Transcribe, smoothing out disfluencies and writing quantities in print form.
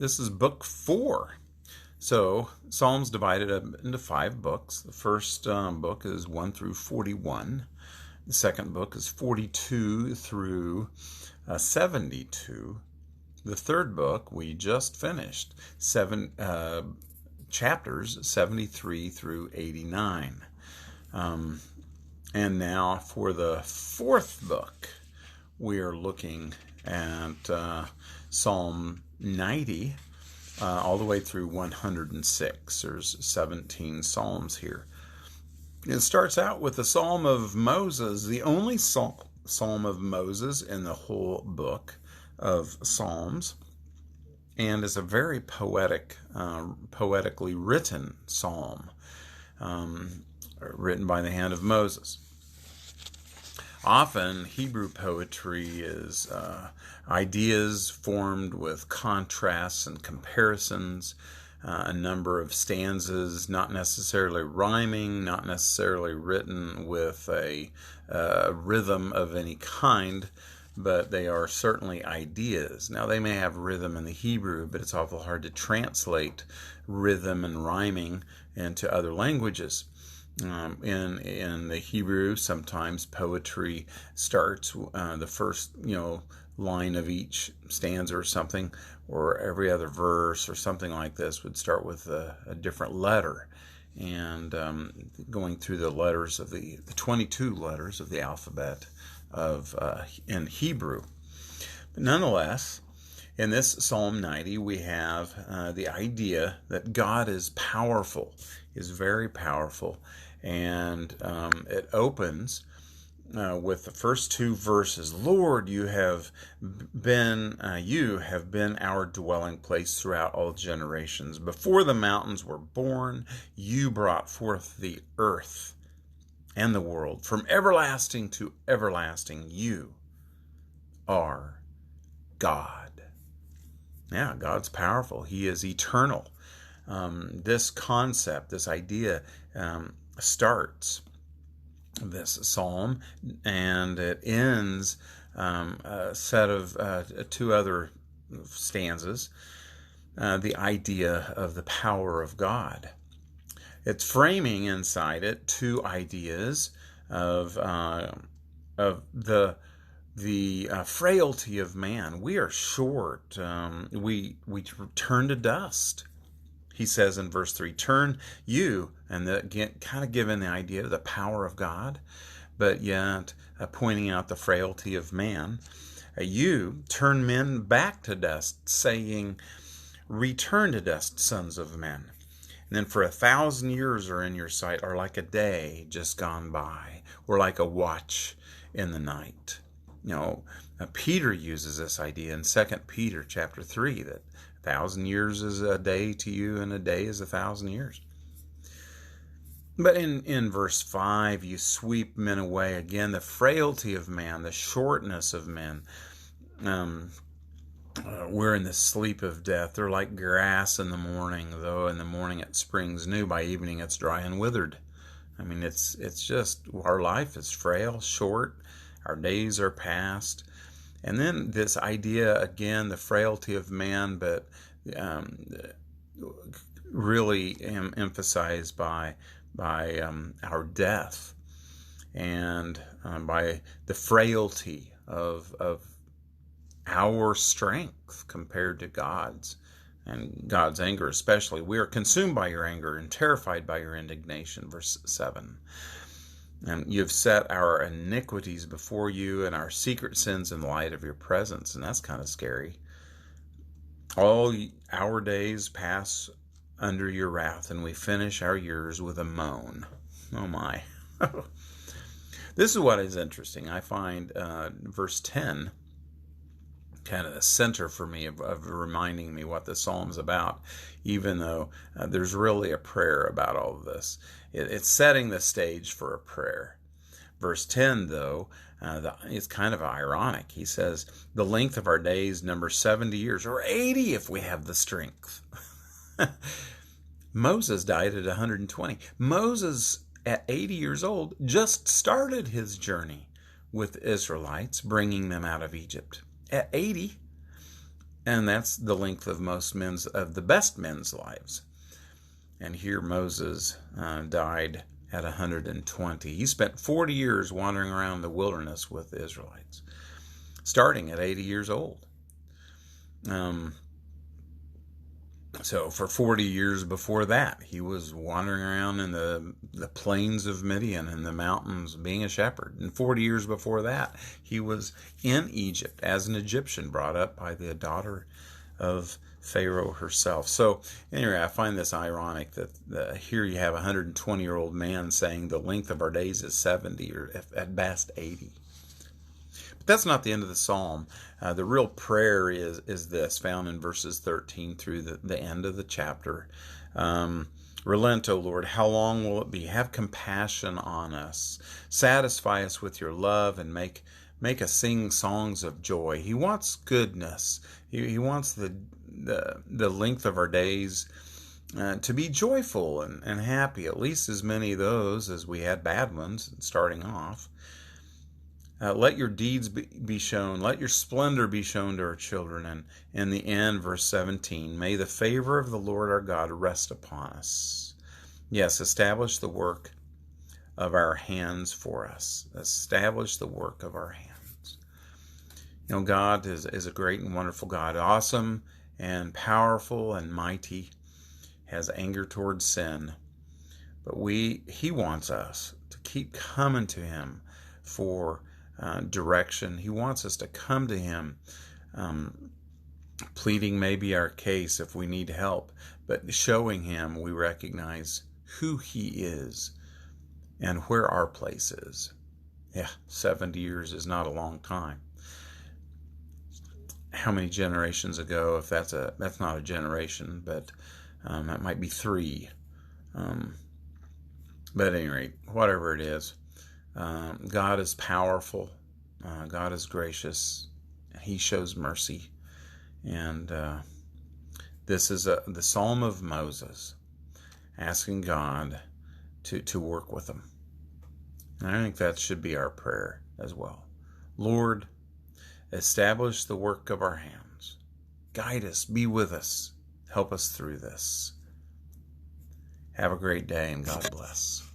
This is book 4. So, Psalms divided up into 5 books. The first book is 1 through 41. The second book is 42 through 72. The third book we just finished, 7 chapters 73 through 89. And now for the fourth book, we are looking at Psalm 90 all the way through 106. There's 17 psalms here. It starts out with the Psalm of Moses, the only psalm of Moses in the whole book of Psalms, and is a very poetically written psalm, written by the hand of Moses. Often, Hebrew poetry is ideas formed with contrasts and comparisons, a number of stanzas, not necessarily rhyming, not necessarily written with a rhythm of any kind, but they are certainly ideas. Now, they may have rhythm in the Hebrew, but it's awful hard to translate rhythm and rhyming into other languages. In the Hebrew, sometimes poetry starts the first, line of each stanza or something, or every other verse or something like this would start with a different letter, and going through the letters of the 22 letters of the alphabet in Hebrew. But nonetheless, in this Psalm 90, we have the idea that God is powerful, is very powerful, and it opens with the first 2 verses. Lord, you have been our dwelling place throughout all generations. Before the mountains were born, you brought forth the earth and the world. From everlasting to everlasting, you are God. Yeah, God's powerful. He is eternal. This concept, this idea, starts this psalm, and it ends a set of 2 other stanzas, the idea of the power of God. It's framing inside it 2 ideas of the frailty of man. We are short. We turn to dust. He says in verse 3, turn you, and again, kind of giving the idea of the power of God, but yet pointing out the frailty of man. You turn men back to dust, saying, return to dust, sons of men. And then for 1,000 years are in your sight, are like a day just gone by, or like a watch in the night. Peter uses this idea in 2 Peter chapter 3, that 1,000 years is a day to you, and a day is 1,000 years. But in verse 5, you sweep men away. Again, the frailty of man, the shortness of men. We're in the sleep of death. They're like grass in the morning, though in the morning it springs new. By evening it's dry and withered. It's just, our life is frail, short. Our days are past. And then this idea, again, the frailty of man, but really emphasized by our death, and by the frailty of our strength compared to God's, and God's anger especially. We are consumed by your anger and terrified by your indignation, verse 7. And you've set our iniquities before you and our secret sins in the light of your presence. And that's kind of scary. All our days pass under your wrath, and we finish our years with a moan. Oh my. This is what is interesting. I find verse 10 kind of the center for me of reminding me what the psalm's about, even though there's really a prayer about all of this. It's setting the stage for a prayer. Verse 10, though, it's kind of ironic. He says, the length of our days numbers 70 years, or 80 if we have the strength. Moses died at 120. Moses, at 80 years old, just started his journey with the Israelites, bringing them out of Egypt. At 80, And that's the length of the best men's lives. And here Moses died at 120. He spent 40 years wandering around the wilderness with the Israelites, starting at 80 years old. So for 40 years before that, he was wandering around in the plains of Midian and the mountains being a shepherd. And 40 years before that, he was in Egypt as an Egyptian, brought up by the daughter of Pharaoh herself. So anyway, I find this ironic that here you have a 120-year-old man saying the length of our days is 70 or at best 80. But that's not the end of the psalm. The real prayer is this, found in verses 13 through the end of the chapter. Relent, O Lord, how long will it be? Have compassion on us. Satisfy us with your love and make us sing songs of joy. He wants goodness. He wants the length of our days to be joyful and happy, at least as many of those as we had bad ones starting off. Let your deeds be shown. Let your splendor be shown to our children. And in the end, verse 17, may the favor of the Lord our God rest upon us. Yes, establish the work of our hands for us. Establish the work of our hands. You know, God is a great and wonderful God, awesome and powerful and mighty, has anger towards sin. But He wants us to keep coming to Him for direction. He wants us to come to Him, pleading maybe our case if we need help, but showing Him we recognize who He is and where our place is. Yeah, 70 years is not a long time. How many generations ago, if that's not a generation, but that might be 3. But at any rate, whatever it is, God is powerful. God is gracious. He shows mercy. And this is the Psalm of Moses, asking God to work with him. And I think that should be our prayer as well. Lord, establish the work of our hands. Guide us. Be with us. Help us through this. Have a great day and God bless.